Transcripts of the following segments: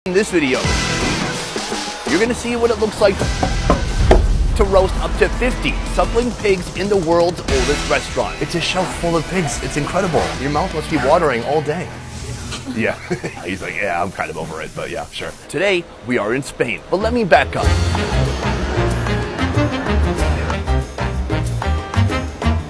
In this video, you're gonna see what it looks like to roast up to 50 suckling pigs in the world's oldest restaurant. It's a shelf full of pigs. It's incredible. Your mouth must be watering all day. Yeah, he's like, yeah, I'm kind of over it, but yeah, sure. Today, we are in Spain, but let me back up.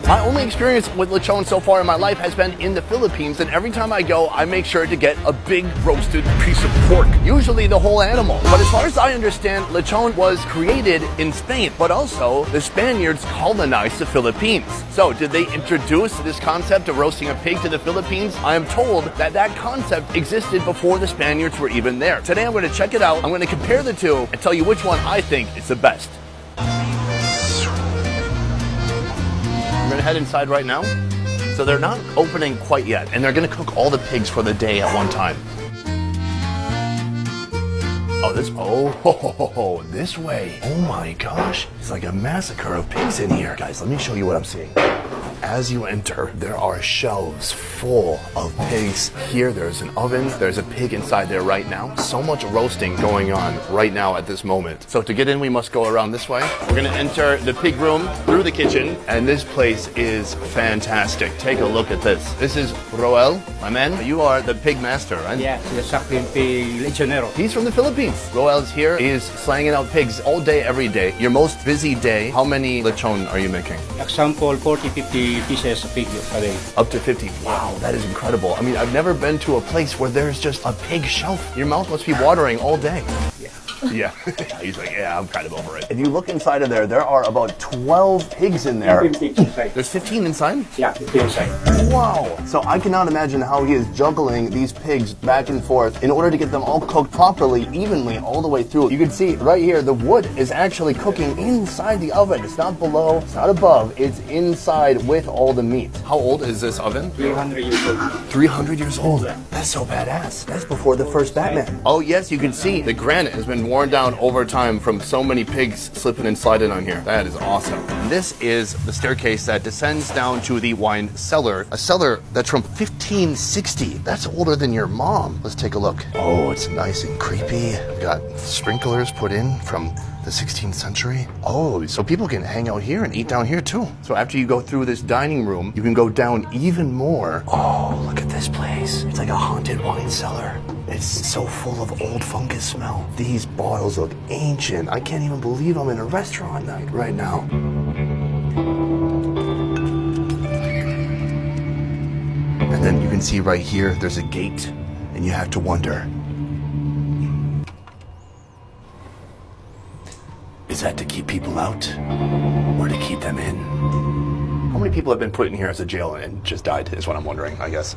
My only experience with lechon so far in my life has been in the Philippines, and every time I go, I make sure to get a big roasted piece of pork, usually the whole animal. But as far as I understand, lechon was created in Spain, but also the Spaniards colonized the Philippines. So did they introduce this concept of roasting a pig to the Philippines? I am told that that concept existed before the Spaniards were even there. Today I'm going to check it out, I'm going to compare the two, and tell you which one I think is the best. We're gonna head inside right now. So they're not opening quite yet, and they're gonna cook all the pigs for the day at one time. Oh, this way. Oh my gosh. It's like a massacre of pigs in here. Guys, let me show you what I'm seeing. As you enter, there are shelves full of pigs. Here, there's an oven. There's a pig inside there right now. So much roasting going on right now at this moment. So to get in, we must go around this way. We're gonna enter the pig room through the kitchen, and this place is fantastic. Take a look at this. This is Roel, my man. You are the pig master, right? Yeah, the suckling pig lechonero. He's from the Philippines. Roel's here. He's slanging out pigs all day, every day. Your most busy day, how many lechon are you making? Example, 40-50 pieces of pig a day. Up to 50. Wow, that is incredible. I mean, I've never been to a place where there's just a pig shelf. Your mouth must be watering all day. Yeah. He's like, yeah, I'm kind of over it. If you look inside of there, there are about 12 pigs in there. 15 inside. There's 15 inside? Yeah, 15 inside. Wow. So I cannot imagine how he is juggling these pigs back and forth in order to get them all cooked properly, evenly, all the way through. You can see right here, the wood is actually cooking inside the oven. It's not below, it's not above, it's inside with all the meat. How old is this oven? 300 years old. 300 years old. That's so badass. That's before the first Batman. Oh yes, you can see the granite has been worn down over time from so many pigs slipping and sliding on here. That is awesome. This is the staircase that descends down to the wine cellar. A cellar that's from 1560. That's older than your mom. Let's take a look. Oh, it's nice and creepy. We've got sprinklers put in from the 16th century. Oh, so people can hang out here and eat down here too. So after you go through this dining room, you can go down even more. Oh, look at this place. It's like a haunted wine cellar. It's so full of old fungus smell. These bottles look ancient. I can't even believe I'm in a restaurant night right now. And then you can see right here, there's a gate, and you have to wonder, is that to keep people out or to keep them in? How many people have been put in here as a jail and just died is what I'm wondering, I guess.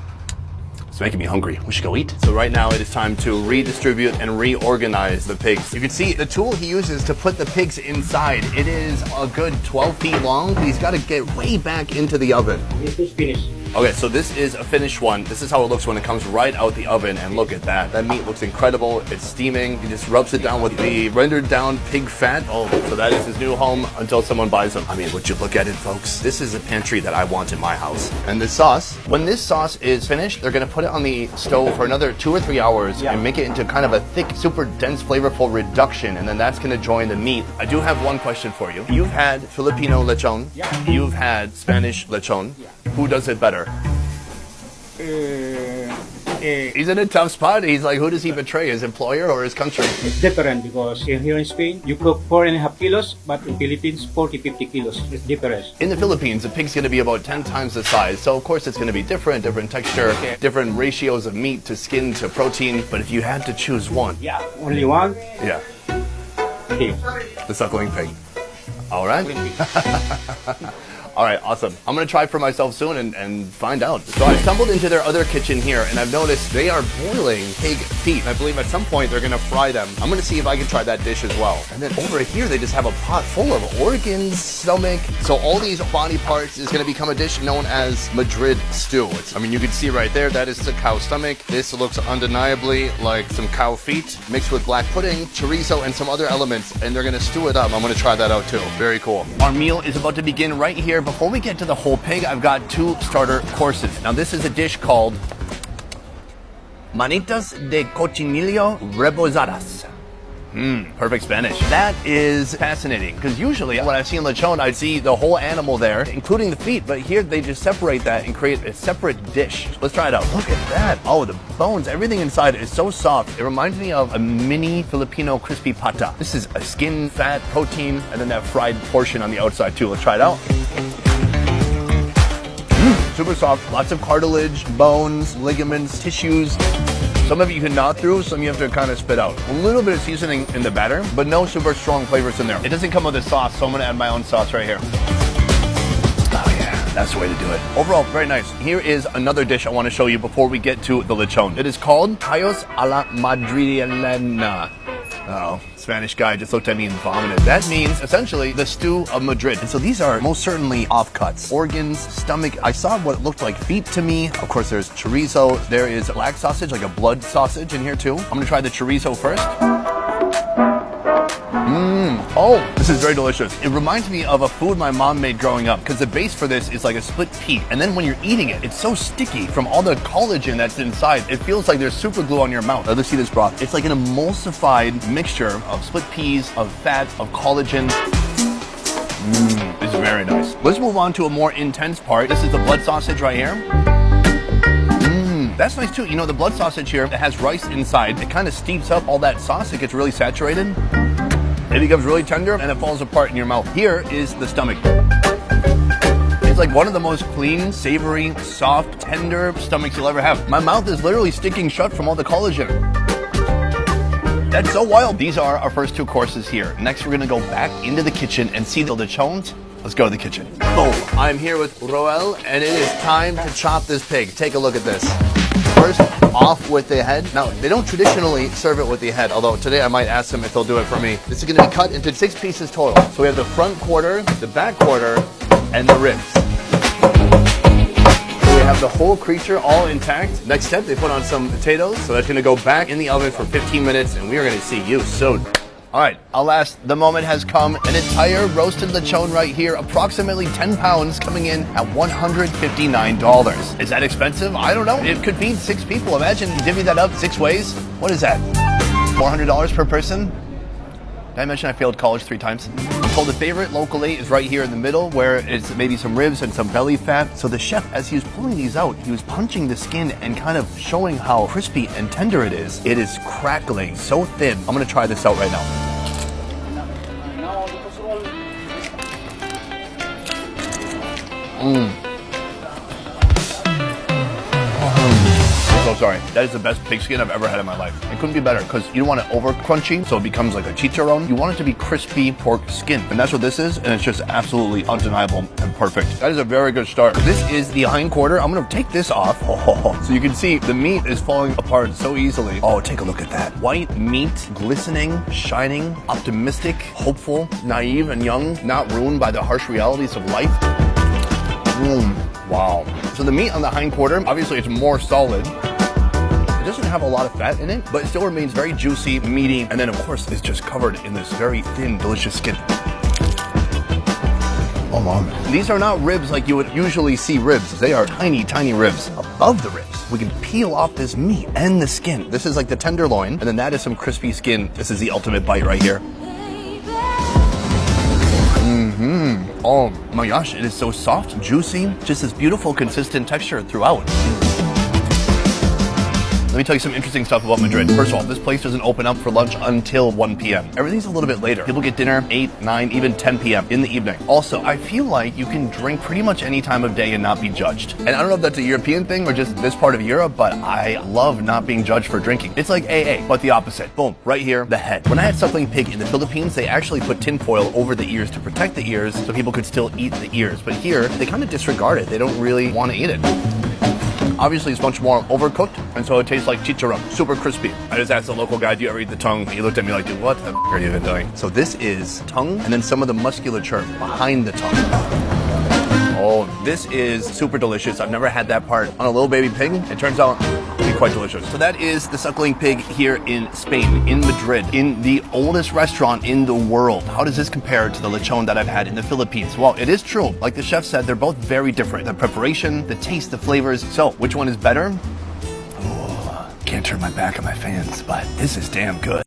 It's making me hungry. We should go eat. So right now it is time to redistribute and reorganize the pigs. You can see the tool he uses to put the pigs inside. It is a good 12 feet long. He's got to get way back into the oven. It is finished. Okay, so this is a finished one. This is how it looks when it comes right out the oven, and look at that. That meat looks incredible. It's steaming. He just rubs it down with the rendered down pig fat. Oh, so that is his new home until someone buys him. I mean, would you look at it, folks? This is a pantry that I want in my house. And this sauce, when this sauce is finished, they're gonna put it on the stove for another 2 or 3 hours and make it into kind of a thick, super dense, flavorful reduction, and then that's gonna join the meat. I do have one question for you. You've had Filipino lechon. Yeah. You've had Spanish lechon. Yeah. Who does it better? He's in a tough spot. He's like, who does he betray, his employer or his country? It's different because here in Spain, you cook 4.5 kilos, but in Philippines, 40-50 kilos. It's different. In the Philippines, a pig's going to be about 10 times the size. So, of course, it's going to be different texture, different ratios of meat to skin to protein. But if you had to choose one. Yeah, only one. Yeah. Pig. The suckling pig. All right. All right, awesome. I'm gonna try for myself soon and find out. So I stumbled into their other kitchen here, and I've noticed they are boiling pig feet. I believe at some point they're gonna fry them. I'm gonna see if I can try that dish as well. And then over here, they just have a pot full of organs, stomach. So all these body parts is gonna become a dish known as Madrid stew. I mean, you can see right there, that is the cow stomach. This looks undeniably like some cow feet mixed with black pudding, chorizo, and some other elements, and they're gonna stew it up. I'm gonna try that out too. Very cool. Our meal is about to begin right here. Before we get to the whole pig, I've got 2 starter courses. Now this is a dish called Manitas de cochinillo rebozadas. Perfect Spanish. That is fascinating, because usually when I've seen lechon, I'd see the whole animal there, including the feet, but here they just separate that and create a separate dish. Let's try it out. Look at that. Oh, the bones, everything inside is so soft. It reminds me of a mini Filipino crispy pata. This is a skin, fat, protein, and then that fried portion on the outside too. Let's try it out. Super soft, lots of cartilage, bones, ligaments, tissues. Some of it you can gnaw through, some you have to kind of spit out. A little bit of seasoning in the batter, but no super strong flavors in there. It doesn't come with a sauce, so I'm gonna add my own sauce right here. Oh yeah, that's the way to do it. Overall, very nice. Here is another dish I want to show you before we get to the lechon. It is called callos a la madrilena. Uh-oh, Spanish guy just looked at me and vomited. That means essentially the stew of Madrid. And so these are most certainly offcuts. Organs, stomach. I saw what looked like feet to me. Of course, there's chorizo. There is black sausage, like a blood sausage in here too. I'm gonna try the chorizo first. Oh, this is very delicious. It reminds me of a food my mom made growing up, because the base for this is like a split pea. And then when you're eating it, it's so sticky from all the collagen that's inside. It feels like there's super glue on your mouth. Let's see this broth. It's like an emulsified mixture of split peas, of fat, of collagen. It's very nice. Let's move on to a more intense part. This is the blood sausage right here. That's nice too. You know, the blood sausage here, it has rice inside. It kind of steeps up all that sauce. It gets really saturated. It becomes really tender and it falls apart in your mouth. Here is the stomach. It's like one of the most clean, savory, soft, tender stomachs you'll ever have. My mouth is literally sticking shut from all the collagen. That's so wild. These are our first two courses here. Next, we're gonna go back into the kitchen and see the lechons. Let's go to the kitchen. Boom. I'm here with Roel, and it is time to chop this pig. Take a look at this. First, off with the head. Now, they don't traditionally serve it with the head, although today I might ask them if they'll do it for me. This is gonna be cut into 6 pieces total. So we have the front quarter, the back quarter, and the ribs. So we have the whole creature all intact. Next step, they put on some potatoes. So that's gonna go back in the oven for 15 minutes, and we are gonna see you soon. All right, alas, the moment has come. An entire roasted lechon right here, approximately 10 pounds, coming in at $159. Is that expensive? I don't know. It could feed 6 people. Imagine divvy that up 6 ways. What is that? $400 per person? Did I mention I failed college 3 times? So the favorite locally is right here in the middle, where it's maybe some ribs and some belly fat. So the chef, as he was pulling these out, he was punching the skin and kind of showing how crispy and tender it is. It is crackling so thin. I'm gonna try this out right now. So sorry. That is the best pig skin I've ever had in my life. It couldn't be better, because you don't want it over crunchy, so it becomes like a chicharron. You want it to be crispy pork skin, and that's what this is, and it's just absolutely undeniable and perfect. That is a very good start. This is the hind quarter. I'm gonna take this off, so you can see the meat is falling apart so easily. Oh, take a look at that. White meat, glistening, shining, optimistic, hopeful, naive, and young, not ruined by the harsh realities of life. Wow. So the meat on the hind quarter, obviously it's more solid. It doesn't have a lot of fat in it, but it still remains very juicy, meaty, and then of course it's just covered in this very thin, delicious skin. Oh, Mom. These are not ribs like you would usually see ribs. They are tiny, tiny ribs. Above the ribs, we can peel off this meat and the skin. This is like the tenderloin, and then that is some crispy skin. This is the ultimate bite right here. Oh my gosh, it is so soft, juicy, just this beautiful, consistent texture throughout. Let me tell you some interesting stuff about Madrid. First of all, this place doesn't open up for lunch until 1 p.m. Everything's a little bit later. People get dinner 8, 9, even 10 p.m. in the evening. Also, I feel like you can drink pretty much any time of day and not be judged. And I don't know if that's a European thing or just this part of Europe, but I love not being judged for drinking. It's like AA, but the opposite. Boom, right here, the head. When I had suckling pig in the Philippines, they actually put tinfoil over the ears to protect the ears so people could still eat the ears. But here, they kind of disregard it. They don't really want to eat it. Obviously, it's much more overcooked, and so it tastes like chicharron, super crispy. I just asked the local guy, do you ever eat the tongue? He looked at me like, dude, what the f are you even doing? So this is tongue, and then some of the musculature behind the tongue. Oh, this is super delicious. I've never had that part on a little baby pig. It turns out to be quite delicious. So that is the suckling pig here in Spain, in Madrid, in the oldest restaurant in the world. How does this compare to the lechon that I've had in the Philippines? Well, it is true. Like the chef said, they're both very different. The preparation, the taste, the flavors. So which one is better? can't turn my back on my fans, but this is damn good.